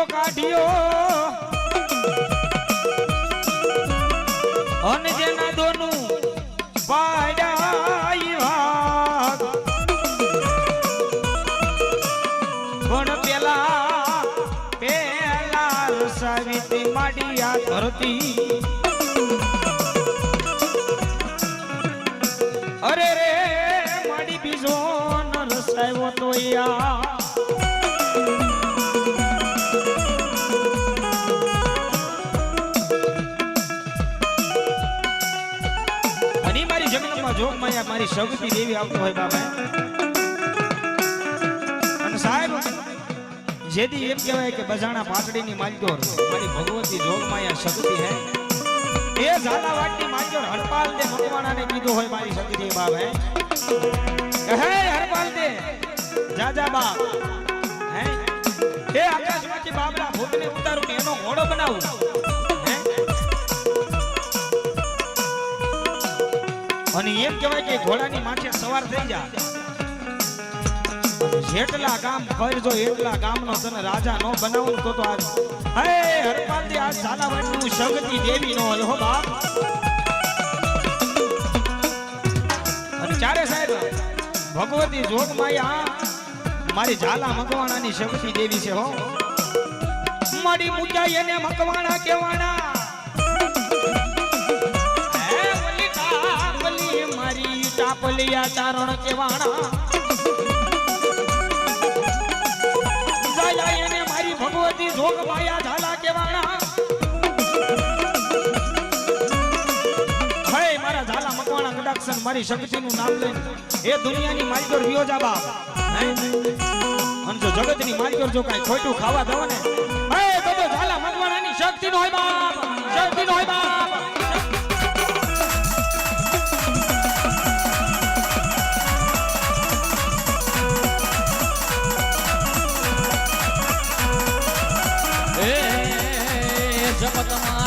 દીકરો કાઢ્યો અને જેના દોનું પાડાઈ ભાગ પણ પેલા રસાવી માડી આ ધરતી અરે રે માડી બીજો ન રસાયો તો યા જોગ માયા મારી શક્તિ દેવી આવતો હોય બાબા અને સાહેબ જેદી એમ કહેવાય કે બજાણા પાટડીની માલજોર મારી ભગવતી જોગ માયા શક્તિ હે એ ઝાલાવાડની માલજોર હરપાલ દે મકવાણાને કીધું હોય મારી શક્તિ બાબા હે હરપાલ દે જાજા બાપ હે એ આકાશમાંથી બાબલા ભૂતને ઉતારું ને એનો ઘોડો બનાવું અને એમ કહેવાય કે ઘોડાની માથે સવાર થઈ જા જેટલા ગામ ફરજો એટલા ગામનો તને રાજા નો બનાવું તો આજ હે હરપાલજી આ ઝાલાવાડનું શક્તિ દેવી નો હો બાપ અને ચારે સાહેબ ભગવતી જોગમાયા મારી ઝાલા મકવાણાની શક્તિ દેવી છે હો મારી મુજાઈ એને મકવાણા કેવાણા ટાપલિયા ચારણ કેવાણા જયા એને મારી ભગવતી જોગ માયા ઝાલા કેવાણા હે મારા ઝાલા મકવાણા ગડાક્ષન મારી શક્તિનું નામ લઈને એ દુનિયાની માલકોર વિયો જા બાપ અને જો જગતની માલકોર જો કાઈ ખોટું ખાવા દો ને હે તો ઝાલા મકવાણાની શક્તિનો હોય બાપ શક્તિનો હોય બાપ જગતમાં